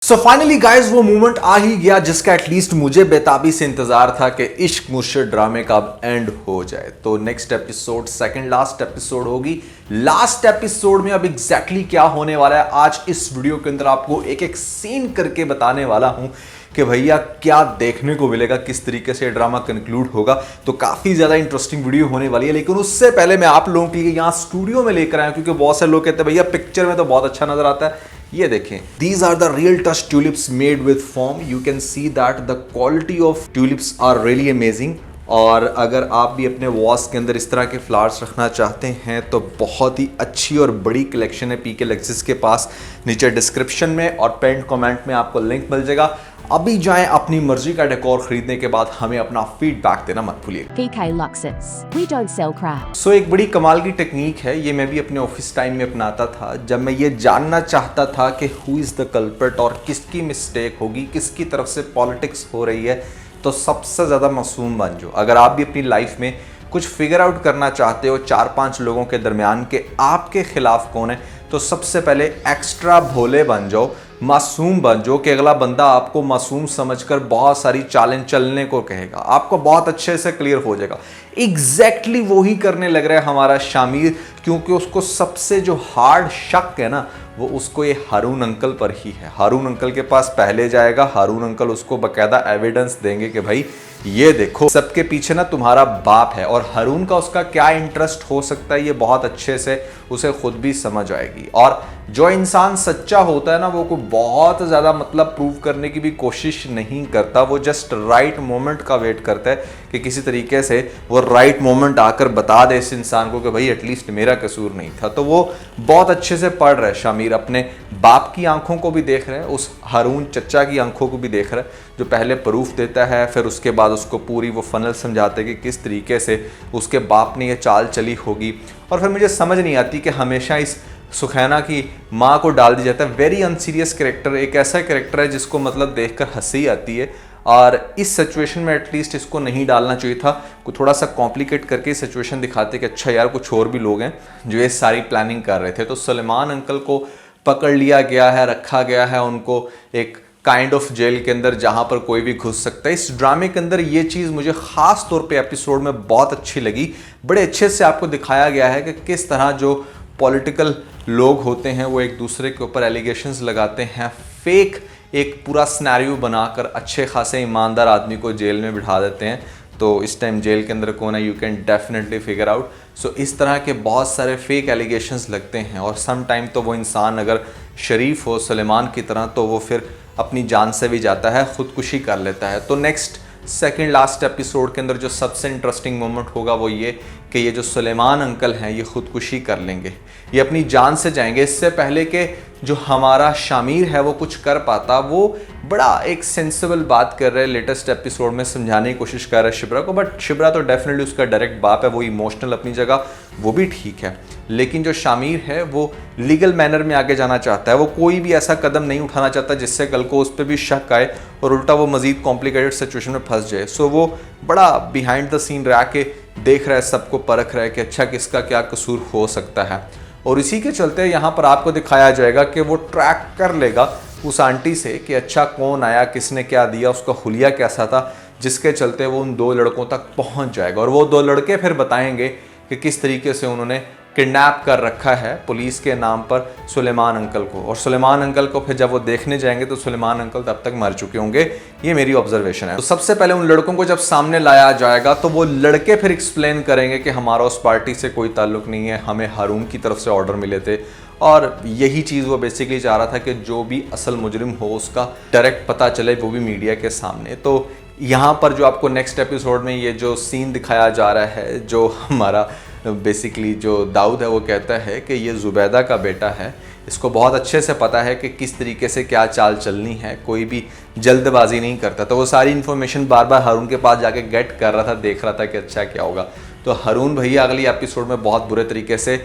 So finally guys वो moment आ ही गया जिसका एटलीस्ट मुझे बेताबी से इंतजार था कि इश्क मुझसे ड्रामे का अब एंड हो जाए। तो next episode second last episode होगी। लास्ट एपिसोड में अब एग्जैक्टली क्या होने वाला है आज इस वीडियो के अंदर आपको एक एक सीन करके बताने वाला हूं कि भैया क्या देखने को मिलेगा, किस तरीके से ड्रामा कंक्लूड होगा। तो काफी ज्यादा इंटरेस्टिंग वीडियो होने वाली है, लेकिन उससे पहले मैं आप लोगों के लिए यहाँ स्टूडियो में लेकर आया क्योंकि बहुत से लोग कहते हैं भैया पिक्चर में तो बहुत अच्छा नजर आता है। ये देखें, these are the real touch tulips made with foam. You can see that the quality of tulips are really amazing. और अगर आप भी अपने वॉस के अंदर इस तरह के फ्लावर्स रखना चाहते हैं तो बहुत ही अच्छी और बड़ी कलेक्शन है पीके लेक्सिस के पास। नीचे डिस्क्रिप्शन में और पेंट कमेंट में आपको लिंक मिल जाएगा। अभी जाएं, अपनी मर्जी का डेकोर खरीदने के बाद हमें अपना फीडबैक देना मत भूलिएगा। PK Luxus. We don't sell crap. सो एक बड़ी कमाल की टेक्निक है, ये मैं भी अपने ऑफिस टाइम में अपनाता था जब मैं ये जानना चाहता था कि हु इज़ द कल्प्रिट और किसकी मिस्टेक होगी, किसकी तरफ से पॉलिटिक्स हो रही है। तो सबसे ज़्यादा मासूम बन जाओ। अगर आप भी अपनी लाइफ में कुछ फिगर आउट करना चाहते हो 4-5 लोगों के दरमियान के आपके खिलाफ कौन है, तो सबसे पहले एक्स्ट्रा भोले बन जाओ, मासूम बन जाओ कि अगला बंदा आपको मासूम समझकर बहुत सारी चालें चलने को कहेगा, आपको बहुत अच्छे से क्लियर हो जाएगा। एग्जैक्टली वही करने लग रहा है हमारा शामिर, क्योंकि उसको सबसे जो हार्ड शक है ना वो उसको ये हारून अंकल पर ही है। हारून अंकल के पास पहले जाएगा, हारून अंकल उसको बकायदा एविडेंस देंगे कि भाई ये देखो सबके पीछे ना तुम्हारा बाप है। और हारून का उसका क्या इंटरेस्ट हो सकता है ये बहुत अच्छे से उसे खुद भी समझ आएगी। और जो इंसान सच्चा होता है ना वो को बहुत ज़्यादा मतलब प्रूव करने की भी कोशिश नहीं करता, वो जस्ट राइट मोमेंट का वेट करता है कि किसी तरीके से वो राइट मोमेंट आकर बता दे इस इंसान को कि भाई एटलीस्ट मेरा कसूर नहीं था। तो वो बहुत अच्छे से पढ़ रहा है शामिर, अपने बाप की आंखों को भी देख रहा है, उस हारून चचा की आंखों को भी देख रहा है जो पहले प्रूफ देता है, फिर उसके बाद उसको पूरी वो फनल समझाते हैं कि किस तरीके से उसके बाप ने ये चाल चली होगी। और फिर मुझे समझ नहीं आती कि हमेशा इस सुखैना की माँ को डाल दी जाता है। वेरी अनसीरियस कैरेक्टर, एक ऐसा कैरेक्टर है जिसको मतलब देखकर हंसी आती है। और इस सिचुएशन में एटलीस्ट इसको नहीं डालना चाहिए था, को थोड़ा सा कॉम्प्लिकेट करके सिचुएशन दिखाते कि अच्छा यार कुछ और भी लोग हैं जो ये सारी प्लानिंग कर रहे थे। तो सुलेमान अंकल को पकड़ लिया गया है, रखा गया है उनको एक काइंड ऑफ जेल के अंदर जहां पर कोई भी घुस सकता है। इस ड्रामे के अंदर ये चीज़ मुझे खास तौर पे एपिसोड में बहुत अच्छी लगी। बड़े अच्छे से आपको दिखाया गया है कि किस तरह जो पॉलिटिकल लोग होते हैं वो एक दूसरे के ऊपर एलिगेशंस लगाते हैं, फेक एक पूरा सिनेरियो बनाकर अच्छे खासे ईमानदार आदमी को जेल में बिठा देते हैं। तो इस टाइम जेल के अंदर कौन है you can definitely figure out. So इस तरह के बहुत सारे फेक एलिगेशंस लगते हैं और सम टाइम तो वो इंसान अगर शरीफ हो सुलेमान की तरह तो वो फिर अपनी जान से भी जाता है, खुदकुशी कर लेता है। तो नेक्स्ट सेकंड लास्ट एपिसोड के अंदर जो सबसे इंटरेस्टिंग मोमेंट होगा वो ये कि ये जो सुलेमान अंकल हैं ये खुदकुशी कर लेंगे, ये अपनी जान से जाएंगे। इससे पहले कि जो हमारा शामिर है वो कुछ कर पाता, वो बड़ा एक सेंसिबल बात कर रहे हैं लेटेस्ट एपिसोड में, समझाने की कोशिश कर रहे हैं शिब्रा को। बट शिब्रा तो डेफिनेटली उसका डायरेक्ट बाप है, वो इमोशनल अपनी जगह, वो भी ठीक है। लेकिन जो शामिर है वो लीगल मैनर में आगे जाना चाहता है, वो कोई भी ऐसा कदम नहीं उठाना चाहता जिससे कल को उस पर भी शक आए और उल्टा वो मजीद कॉम्प्लिकेटेड सिचुएशन में फंस जाए। सो वो बड़ा बिहाइंड द सीन रह के देख रहा है, सबको परख रहा है कि अच्छा किसका क्या कसूर हो सकता है। और इसी के चलते यहाँ पर आपको दिखाया जाएगा कि वो ट्रैक कर लेगा उस आंटी से कि अच्छा कौन आया, किसने क्या दिया, उसका हुलिया कैसा था, जिसके चलते वो उन 2 लड़कों तक पहुँच जाएगा। और वो 2 लड़के फिर बताएंगे कि किस तरीके से उन्होंने किडनैप कर रखा है पुलिस के नाम पर सुलेमान अंकल को। और सुलेमान अंकल को फिर जब वो देखने जाएंगे तो सुलेमान अंकल तब तक मर चुके होंगे, ये मेरी ऑब्जर्वेशन है। तो सबसे पहले उन लड़कों को जब सामने लाया जाएगा तो वो लड़के फिर एक्सप्लेन करेंगे कि हमारा उस पार्टी से कोई ताल्लुक नहीं है, हमें हारून की तरफ से ऑर्डर मिले थे। और यही चीज़ वो बेसिकली चाह रहा था कि जो भी असल मुजरिम हो उसका डायरेक्ट पता चले, वो भी मीडिया के सामने। तो यहाँ पर जो आपको नेक्स्ट एपिसोड में ये जो सीन दिखाया जा रहा है, जो हमारा बेसिकली जो दाऊद है वो कहता है कि ये जुबैदा का बेटा है, इसको बहुत अच्छे से पता है कि किस तरीके से क्या चाल चलनी है, कोई भी जल्दबाजी नहीं करता। तो वो सारी इन्फॉर्मेशन बार बार हारून के पास जाके गेट कर रहा था, देख रहा था कि अच्छा क्या होगा। तो हारून भैया अगली एपिसोड में बहुत बुरे तरीके से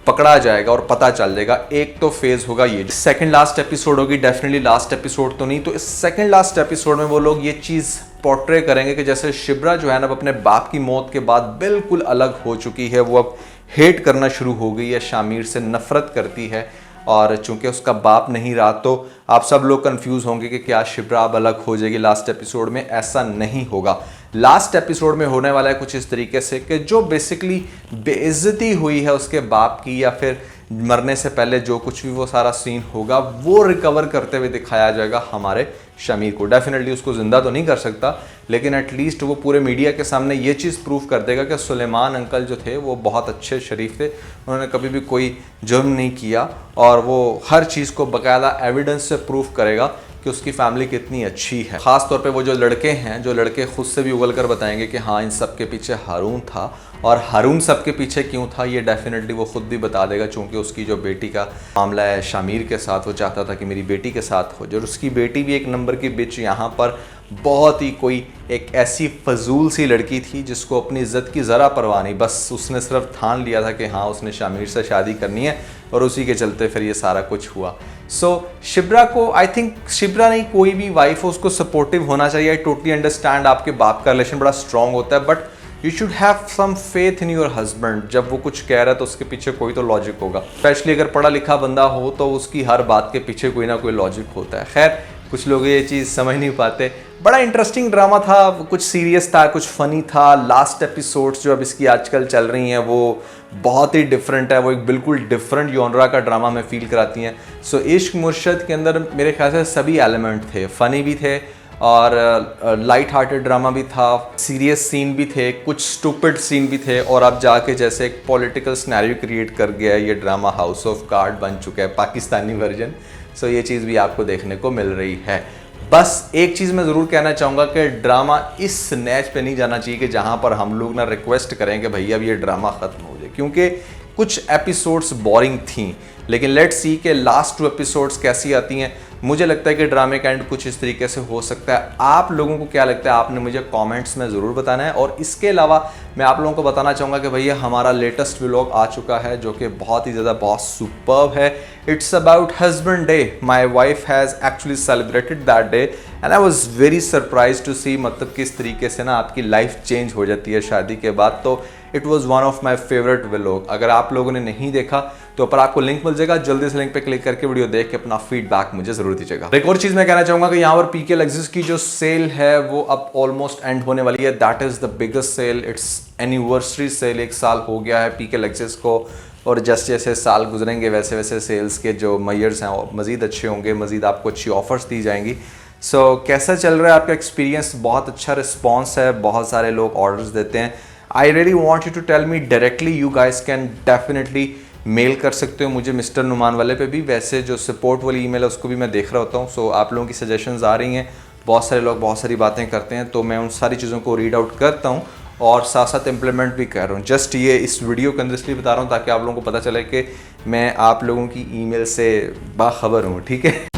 पकड़ा जाएगा और पता चल जाएगा। एक तो फेज होगा ये सेकंड लास्ट एपिसोड होगी, डेफिनेटली लास्ट एपिसोड तो नहीं। तो इस सेकंड लास्ट एपिसोड में वो लोग ये चीज़ पोर्ट्रे करेंगे कि जैसे शिब्रा जो है ना अपने बाप की मौत के बाद बिल्कुल अलग हो चुकी है, वो अब हेट करना शुरू हो गई है, शामिर से नफरत करती है और चूंकि उसका बाप नहीं रहा तो आप सब लोग कंफ्यूज होंगे कि क्या शिप्रा अब अलग हो जाएगी लास्ट एपिसोड में। ऐसा नहीं होगा। लास्ट एपिसोड में होने वाला है कुछ इस तरीके से कि जो बेसिकली बेइज्जती हुई है उसके बाप की या फिर मरने से पहले जो कुछ भी वो सारा सीन होगा वो रिकवर करते हुए दिखाया जाएगा हमारे शमीर को। डेफिनेटली उसको जिंदा तो नहीं कर सकता, लेकिन एटलीस्ट वो पूरे मीडिया के सामने ये चीज़ प्रूव कर देगा कि सुलेमान अंकल जो थे वो बहुत अच्छे शरीफ थे, उन्होंने कभी भी कोई जुर्म नहीं किया और वो हर चीज़ को बाकायदा एविडेंस से प्रूव करेगा कि उसकी फैमिली कितनी अच्छी है। ख़ास तौर पे वो जो लड़के हैं, जो लड़के खुद से भी उगल कर बताएंगे कि हाँ इन सब के पीछे हारून था, और हारून सब के पीछे क्यों था ये डेफिनेटली वो खुद भी बता देगा, चूँकि उसकी जो बेटी का मामला है शामिर के साथ, वो चाहता था कि मेरी बेटी के साथ हो। जो उसकी बेटी भी एक नंबर की बिच यहाँ पर बहुत ही कोई एक ऐसी फजूल सी लड़की थी जिसको अपनी इज्जत की ज़रा परवाह नहीं, बस उसने सिर्फ ठान लिया था कि हाँ उसने शामिर से शादी करनी है और उसी के चलते फिर ये सारा कुछ हुआ। सो शिप्रा को आई थिंक शिप्रा नहीं कोई भी वाइफ हो उसको सपोर्टिव होना चाहिए। आई टोटली अंडरस्टैंड आपके बाप का रिलेशन बड़ा स्ट्रांग होता है, but you should have some faith in your husband. जब वो कुछ कह रहा है तो उसके पीछे कोई तो लॉजिक होगा, स्पेशली अगर पढ़ा लिखा बंदा हो तो उसकी हर बात के पीछे कोई ना कोई लॉजिक होता है। खैर कुछ लोग ये चीज़ समझ नहीं पाते। बड़ा इंटरेस्टिंग ड्रामा था, कुछ सीरियस था, कुछ फनी था। लास्ट एपिसोड्स जो अब इसकी आजकल चल रही हैं वो बहुत ही डिफरेंट है, वो एक बिल्कुल डिफरेंट जॉनरा का ड्रामा में फील कराती हैं। सो इश्क मुर्शद के अंदर मेरे ख्याल से सभी एलिमेंट थे, फ़नी भी थे और लाइट हार्टेड ड्रामा भी था, सीरियस सीन भी थे, कुछ स्टूपिड सीन भी थे, और अब जाके जैसे एक पॉलिटिकल सिनेरियो क्रिएट कर गया है ये ड्रामा, हाउस ऑफ कार्ड बन चुका है पाकिस्तानी वर्जन। सो ये चीज़ भी आपको देखने को मिल रही है। बस एक चीज़ मैं ज़रूर कहना चाहूँगा कि ड्रामा इस स्नैच पे नहीं जाना चाहिए कि जहाँ पर हम लोग ना रिक्वेस्ट करें कि भैया अब ये ड्रामा ख़त्म हो जाए, क्योंकि कुछ एपिसोड्स बोरिंग थी, लेकिन लेट्स सी के लास्ट 2 एपिसोड्स कैसी आती हैं। मुझे लगता है कि ड्रामे का एंड कुछ इस तरीके से हो सकता है। आप लोगों को क्या लगता है आपने मुझे कमेंट्स में ज़रूर बताना है। और इसके अलावा मैं आप लोगों को बताना चाहूँगा कि भैया हमारा लेटेस्ट व्लॉग आ चुका है जो कि बहुत ही ज़्यादा बहुत सुपर्ब है। It's about husband day. My wife has actually celebrated that day and I was very surprise to see, मतलब किस तरीके से ना आपकी लाइफ चेंज हो जाती है शादी के बाद। तो it was one of my favourite vlog. अगर आप लोगों ने नहीं देखा तो ऊपर आपको लिंक मिल जाएगा, जल्दी से लिंक पे क्लिक करके वीडियो देख के अपना फीडबैक मुझे जरूर दीजिएगा। एक और चीज मैं कहना चाहूंगा कि यहाँ पर पीके लग्जरीज की जो सेल है वो अब ऑलमोस्ट एंड होने वाली है। That is the biggest sale, it's anniversary sale. 1 साल हो गया है पीके लग्जरीज को, और जैसे जैसे साल गुजरेंगे वैसे वैसे सेल्स के जो मैयर्स हैं वो मज़ीद अच्छे होंगे, मज़ीद आपको अच्छी ऑफर्स दी जाएंगी। सो कैसा चल रहा है आपका एक्सपीरियंस? बहुत अच्छा रिस्पॉन्स है, बहुत सारे लोग ऑर्डर्स देते हैं। I really want you to tell me directly. You guys can definitely mail कर सकते हो मुझे मिस्टर नुमान वाले पे भी। वैसे जो सपोर्ट वाली ईमेल है उसको भी मैं देख रहा होता हूँ। सो आप लोगों की सजेशंस आ रही हैं, बहुत सारे लोग बहुत सारी बातें करते हैं, तो मैं उन सारी चीज़ों को रीड आउट करता हूँ और साथ साथ इम्प्लीमेंट भी कर रहा हूँ। जस्ट ये इस वीडियो के अंदर इसलिए बता रहा हूँ ताकि आप लोगों को पता चले कि मैं आप लोगों की ईमेल से बाखबर हूँ, ठीक है।